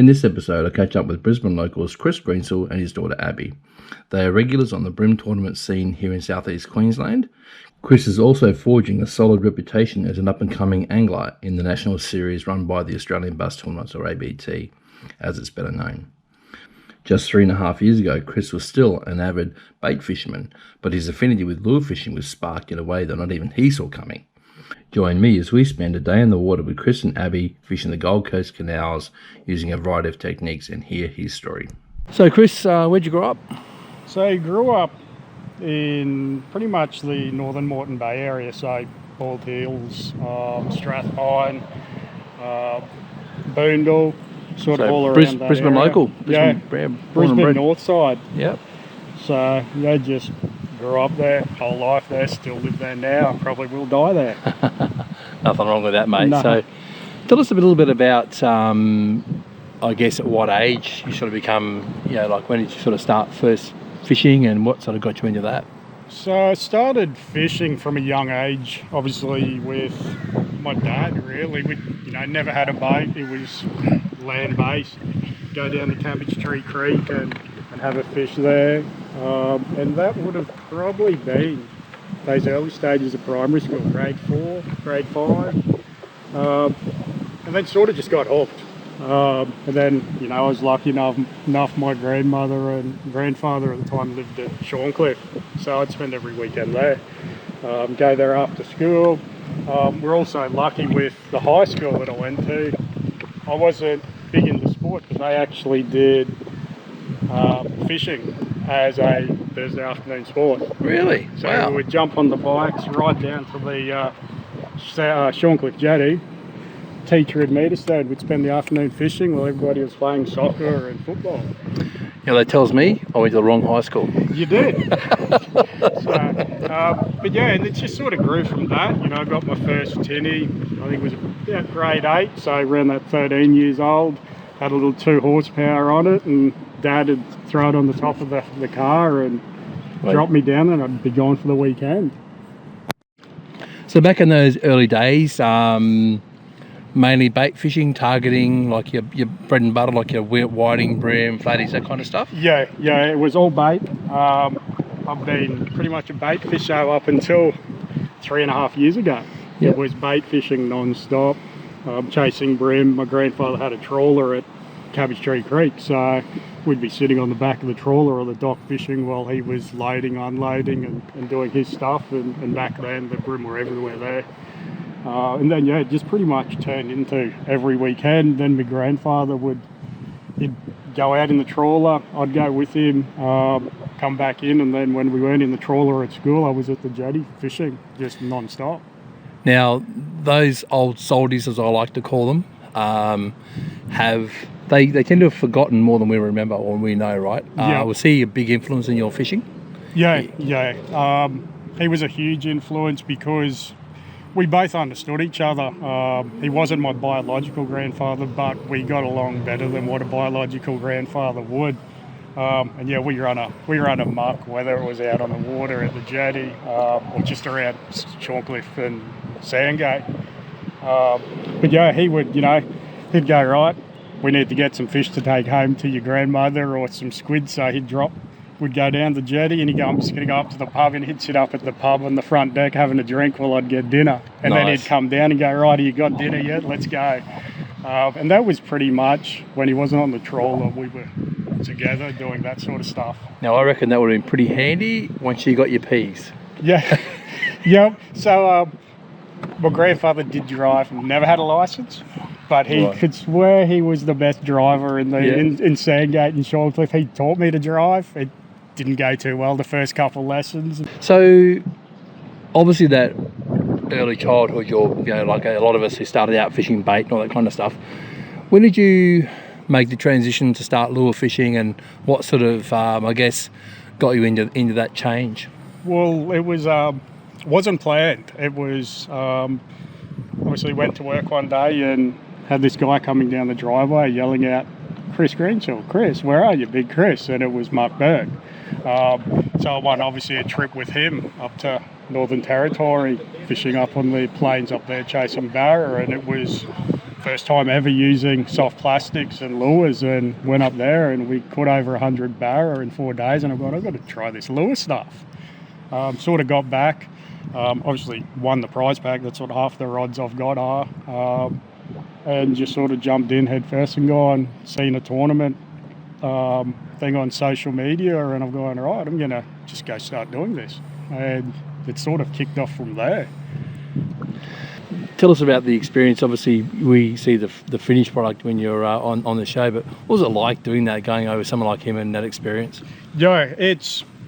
In this episode, I catch up with Brisbane locals Chris Greensill and his daughter Abby. They are regulars on the Bream tournament scene here in southeast Queensland. Chris is also forging a solid reputation as an up-and-coming angler in the national series run by the Australian Bass Tournaments, or ABT, as it's better known. Just 3.5 years ago, Chris was still an avid bait fisherman, but his affinity with lure fishing was sparked in a way that not even he saw coming. Join me as we spend a day in the water with Chris and Abby fishing the Gold Coast Canals using a variety of techniques and hear his story. So Chris, where'd you grow up? So I grew up in pretty much the northern Moreton Bay area, so Bald Hills, Strathpine, Boondall, sort of all around that Brisbane area. local? Brisbane north side. Yep. So yeah, just grew up there, whole life there, still live there now, probably will die there. Nothing wrong with that, mate. No. So tell us a little bit about, I guess, at what age you sort of become, like when did you sort of start first fishing and what sort of got you into that? So I started fishing from a young age, obviously with my dad, really. We never had a boat, it was land-based. Go down to Cabbage Tree Creek and have a fish there. And that would have probably been those early stages of primary school, grade 4, grade 5. And then sort of just got hooked. And then, I was lucky enough my grandmother and grandfather at the time lived at Shorncliffe, so I'd spend every weekend there. Go there after school. We're also lucky with the high school that I went to. I wasn't big into sport, but they actually did fishing as a Thursday afternoon sport. Really? So wow. We would jump on the bikes right down to the Shorncliffe jetty. Teacher would meet us there, and we'd spend the afternoon fishing while everybody was playing soccer and football. That tells me I went to the wrong high school. You did. But yeah, and it just sort of grew from that. I got my first tinny, I think it was about grade 8, so around that 13 years old. Had a little 2 horsepower on it, and Dad would throw it on the top of the car and drop me down, and I'd be gone for the weekend. So back in those early days, mainly bait fishing, targeting like your bread and butter, like your whiting, bream, flatties, that kind of stuff? Yeah, it was all bait. I've been pretty much a bait fisher up until 3.5 years ago. Yep. It was bait fishing non-stop, chasing bream. My grandfather had a trawler at Cabbage Tree Creek, so we'd be sitting on the back of the trawler or the dock fishing while he was loading, unloading and doing his stuff, and back then the bream were everywhere there. And then it just pretty much turned into every weekend. Then my grandfather he'd go out in the trawler, I'd go with him, come back in, and then when we weren't in the trawler at school, I was at the jetty fishing, just non-stop. Now, those old soldiers, as I like to call them, they tend to have forgotten more than we remember or we know, right? Was he a big influence in your fishing? Yeah. He was a huge influence because we both understood each other. He wasn't my biological grandfather, but we got along better than what a biological grandfather would. And yeah, we run a muck, whether it was out on the water at the jetty or just around Shorncliffe and Sandgate. But yeah, he would, he'd go, right, we need to get some fish to take home to your grandmother or some squid, so we'd go down the jetty and he'd go, I'm just going to go up to the pub, and he'd sit up at the pub on the front deck having a drink while I'd get dinner. And Then he'd come down and go, right, you got dinner yet? Let's go. And that was pretty much when he wasn't on the trawler, we were together doing that sort of stuff. Now, I reckon that would have been pretty handy once you got your P's. Yeah. Yep. So my grandfather did drive, never had a licence, but he could swear he was the best driver in Sandgate and Shorncliffe. He taught me to drive. It didn't go too well the first couple lessons. So obviously that early childhood, you're like a lot of us who started out fishing bait and all that kind of stuff. When did you make the transition to start lure fishing, and what sort of I guess got you into that change? Well, it was wasn't planned. It was obviously went to work one day and had this guy coming down the driveway yelling out, Chris Greensill, Chris, where are you, big Chris? And it was Mark Berg. So I won obviously a trip with him up to Northern Territory, fishing up on the plains up there, chasing barra, and it was first time ever using soft plastics and lures, and went up there and we caught over 100 barra in 4 days, and I've got to try this lure stuff. Sort of got back, obviously won the prize pack, that's what half the rods I've got are, and just sort of jumped in head first and gone, seen a tournament thing on social media, and I'm going, all right, I'm going to just go start doing this. And it sort of kicked off from there. Tell us about the experience. Obviously, we see the finished product when you're on the show, but what was it like doing that, going over someone like him and that experience? Yeah,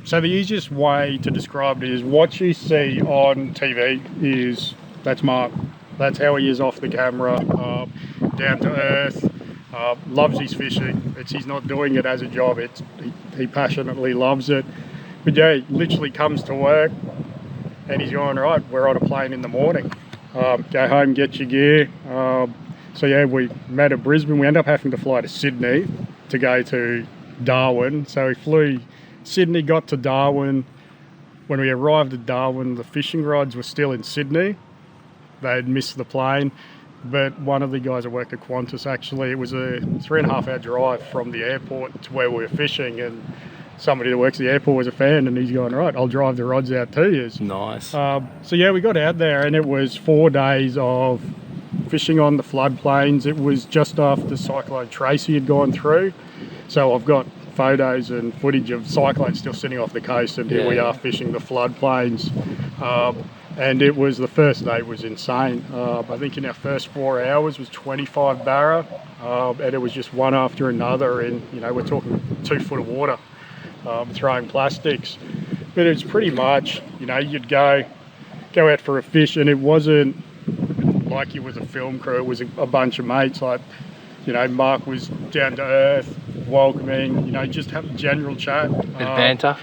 so the easiest way to describe it is what you see on TV is, that's Mark. That's how he is off the camera, down to earth, loves his fishing. He's not doing it as a job, he passionately loves it. But yeah, he literally comes to work and he's going, right, we're on a plane in the morning. Go home, get your gear. So yeah, we met at Brisbane. We ended up having to fly to Sydney to go to Darwin. So we flew Sydney, got to Darwin. When we arrived at Darwin, the fishing rods were still in Sydney. They had missed the plane. But one of the guys that worked at Qantas, actually, it was a 3.5 hour drive from the airport to where we were fishing, and somebody that works at the airport was a fan, and he's going, right, I'll drive the rods out to you. Nice. So yeah, we got out there, and it was 4 days of fishing on the floodplains. It was just after Cyclone Tracy had gone through. So I've got photos and footage of Cyclone still sitting off the coast, and here we are fishing the floodplains. And it was, the first day was insane. I think in our first 4 hours was 25 barra, and it was just one after another, and we're talking 2 foot of water, throwing plastics. But it's pretty much, you'd go out for a fish, and it wasn't like you was a film crew. It was a bunch of mates. Like, Mark was down to earth, welcoming, just have a general chat. Bit of banter.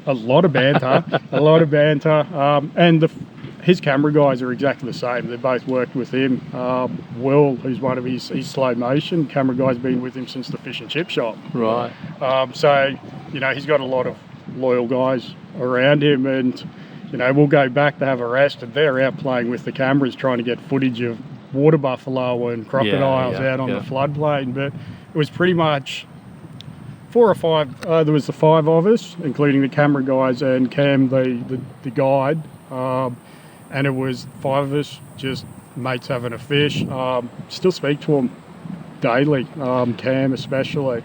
A lot of banter, and his camera guys are exactly the same. They both worked with him. Will, who's one of his slow motion camera guys, been with him since the fish and chip shop. Right. So, he's got a lot of loyal guys around him, and, we'll go back to have a rest, and they're out playing with the cameras trying to get footage of water buffalo and crocodiles out on the floodplain. But it was pretty much 4 or 5, there was the 5 of us, including the camera guys and Cam, the guide, and it was 5 of us, just mates having a fish. Still speak to them daily, Cam especially.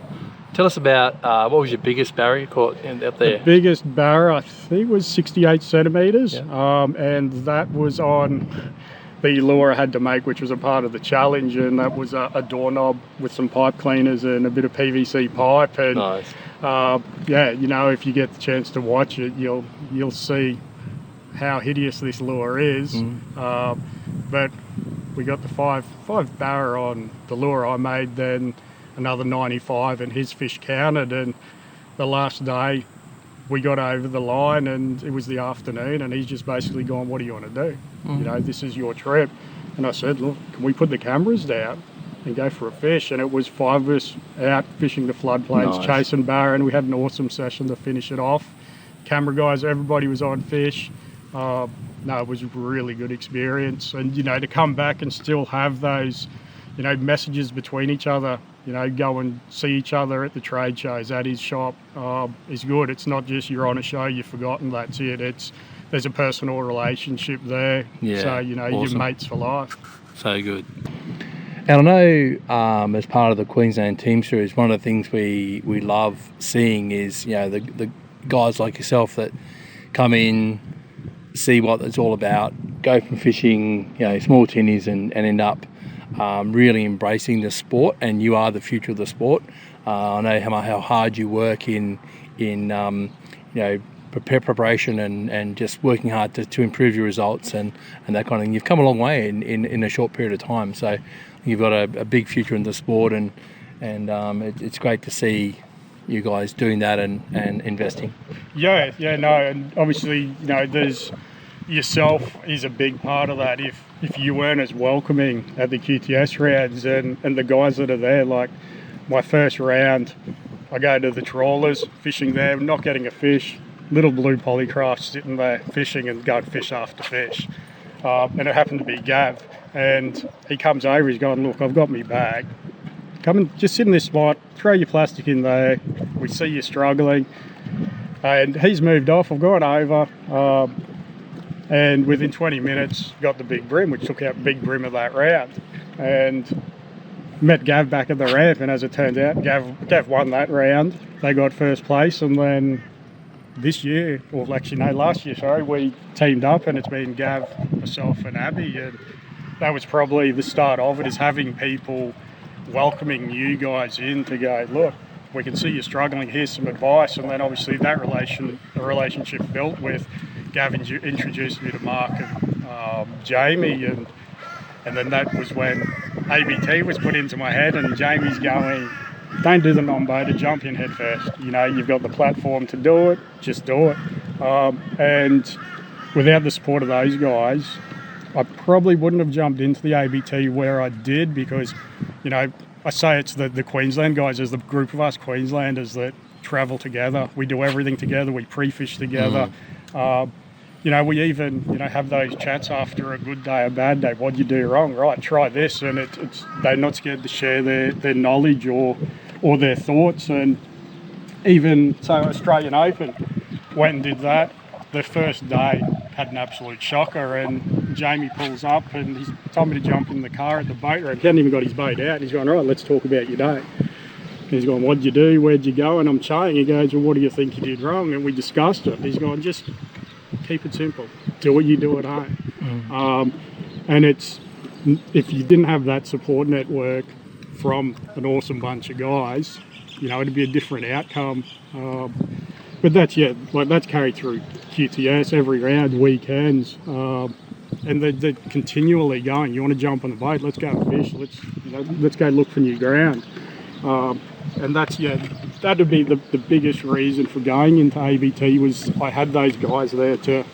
Tell us about, what was your biggest barra you caught up there? The biggest barra, I think, was 68 centimetres, and that was on the lure I had to make, which was a part of the challenge, and that was a doorknob with some pipe cleaners and a bit of PVC pipe. And nice. If you get the chance to watch it, you'll see how hideous this lure is. But we got the five barra on the lure I made, then another 95, and his fish counted. And the last day we got over the line, and it was the afternoon, and he's just basically gone, what do you want to do? This is your trip. And I said, look, can we put the cameras down and go for a fish? And it was 5 of us out fishing the floodplains, chasing barra, and we had an awesome session to finish it off. Camera guys, everybody was on fish. It was a really good experience. And, to come back and still have those, messages between each other, go and see each other at the trade shows, at his shop, is good. It's not just you're on a show, you've forgotten, that's it. There's a personal relationship there. Yeah, so, awesome. You're mates for life. So good. And I know, as part of the Queensland Team Series, one of the things we love seeing is, the guys like yourself that come in, see what it's all about, go from fishing, small tinnies and end up really embracing the sport, and you are the future of the sport. I know how hard you work in preparation and just working hard to improve your results and that kind of thing. You've come a long way in a short period of time, so you've got a big future in the sport, and it's great to see you guys doing that and investing. And obviously, there's yourself is a big part of that. If you weren't as welcoming at the QTS rounds and the guys that are there, like my first round, I go to the trawlers, fishing there, not getting a fish, little blue polycraft sitting there fishing and going fish after fish. And it happened to be Gav. and he comes over, he's going, look, I've got me bag. Come and just sit in this spot, throw your plastic in there, we see you struggling. And he's moved off, I've gone over, and within 20 minutes got the big bream, which took out big bream of that round. And met Gav back at the ramp, and as it turns out, Gav won that round. They got first place, and then this year, or actually no, last year, sorry, we teamed up, and it's been Gav, myself and Abby, and that was probably the start of it, is having people welcoming you guys in to go, look, we can see you're struggling, here's some advice. And then obviously that relationship built with Gavin introduced me to Mark and Jamie, and then that was when ABT was put into my head, and Jamie's going, don't do the non-boater, jump in head first. You know, you've got the platform to do it, just do it. And without the support of those guys, I probably wouldn't have jumped into the ABT where I did, because, you know, I say it's the Queensland guys, there's the group of us Queenslanders that travel together. We do everything together, we pre-fish together. You know, we even, you know, have those chats after a good day, a bad day. What'd you do wrong? Right, try this. And it's they're not scared to share their knowledge or their thoughts. And even, so Australian Open, went and did that. The first day had an absolute shocker, and Jamie pulls up and he's told me to jump in the car at the boat ramp. He hadn't even got his boat out. He's going, right, let's talk about your day. And he's going, what'd you do? Where'd you go? And I'm chatting. He goes, well, what do you think you did wrong? And we discussed it. He's going, just keep it simple. Do what you do at home. And it's, if you didn't have that support network from an awesome bunch of guys, you know, it'd be a different outcome. But that's, yeah, like that's carried through QTS every round, weekends, and they're continually going. You want to jump on the boat? Let's go fish. Let's go look for new ground. And that's, yeah, that would be the biggest reason for going into ABT, was I had those guys there to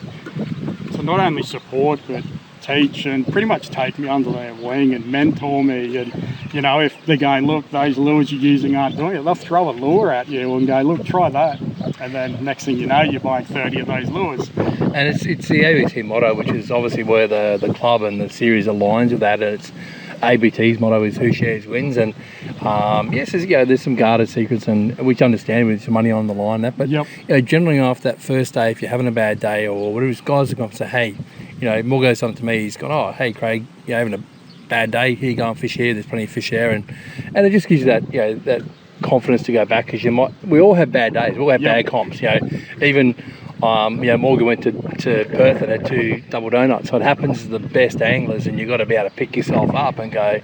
not only support but teach and pretty much take me under their wing and mentor me. And, you know, if they're going, look, those lures you're using aren't doing it, they'll throw a lure at you and go, look, try that. And then next thing you know, you're buying 30 of those lures. And it's the ABT motto, which is obviously where the club and the series aligns with that. And it's ABT's motto is who shares wins. And yes, there's some guarded secrets, and which I understand with some money on the line. But yep. You know, generally after that first day, if you're having a bad day or whatever, guys are going to say, hey, you know, Morgo's something to me. He's gone, oh, hey, Craig, you're having a bad day. Here you go and fish here. There's plenty of fish there, and it just gives you that, you know, that confidence to go back, because we all have bad days. We all have bad comps. You know, even you know, Morgan went to Perth and had 2 double donuts. So it happens to the best anglers, and you've got to be able to pick yourself up and go,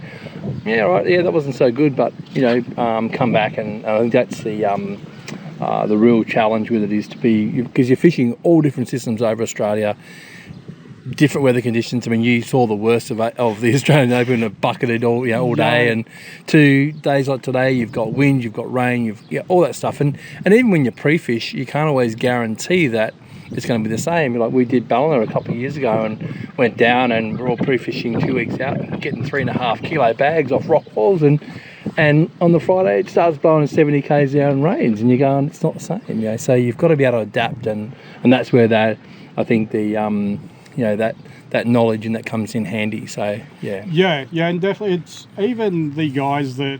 yeah, right, yeah, that wasn't so good, but you know, come back. And I think that's the real challenge with it, is to be, because you're fishing all different systems over Australia, different weather conditions. I mean, you saw the worst of the Australian Open, bucketed all day, and 2 days like today, you've got wind, you've got rain, all that stuff, and even when you pre-fish, you can't always guarantee that it's going to be the same. Like we did Ballina a couple of years ago and went down, and we're all pre-fishing 2 weeks out and getting 3.5 kilo bags off rock falls, and on the Friday it starts blowing 70 k's down and rains, and you're going, it's not the same, you know. So you've got to be able to adapt, and that's where I think the you know, that knowledge and that comes in handy. So yeah, and definitely it's even the guys that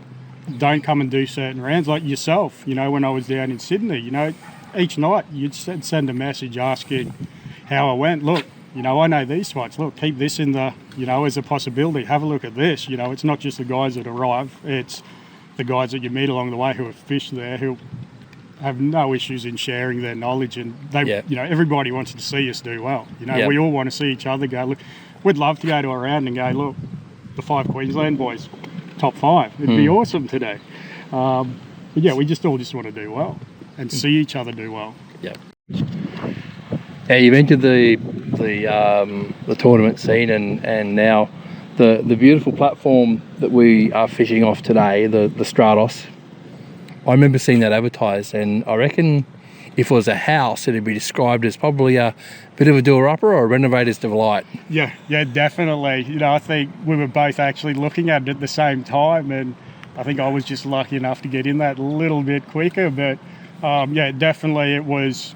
don't come and do certain rounds, like yourself. You know, when I was down in Sydney, you know, each night you'd send a message asking how I went. Look, you know, I know these spots. Look, keep this in the, you know, as a possibility. Have a look at this. You know, it's not just the guys that arrive, it's the guys that you meet along the way who have fished there, who have no issues in sharing their knowledge, and they, you know, everybody wants to see us do well. You know, we all want to see each other go, look, we'd love to go to a round and go, look, the 5 Queensland boys, top 5. It'd be awesome today. But yeah, we just want to do well and see each other do well. Yeah. Now you've entered the tournament scene, and now the beautiful platform that we are fishing off today, the Stratos. I remember seeing that advertised, and I reckon if it was a house, it'd be described as probably a bit of a doer-upper or a renovator's delight. Yeah, definitely. You know, I think we were both actually looking at it at the same time, and I think I was just lucky enough to get in that a little bit quicker. But yeah, definitely it was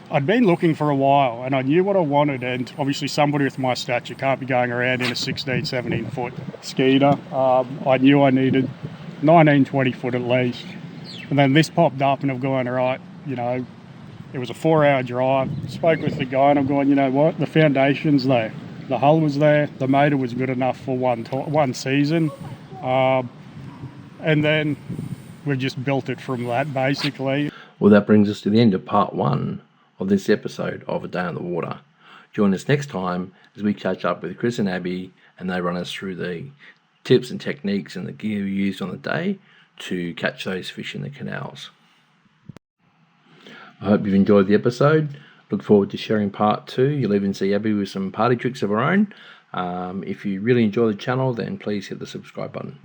I'd been looking for a while and I knew what I wanted, and obviously somebody with my stature can't be going around in a 16, 17 foot skeeter. I knew I needed 19, 20 foot at least. And then this popped up and I've gone, all right, you know, it was a 4-hour drive. Spoke with the guy and I'm going, you know what, the foundation's there. The hull was there, the motor was good enough for one season. And then we've just built it from that, basically. Well, that brings us to the end of part 1 of this episode of A Day on the Water. Join us next time as we catch up with Chris and Abby and they run us through the tips and techniques and the gear we used on the day to catch those fish in the canals. I hope you've enjoyed the episode. Look forward to sharing part 2. You'll even see Abby with some party tricks of her own. If you really enjoy the channel, then please hit the subscribe button.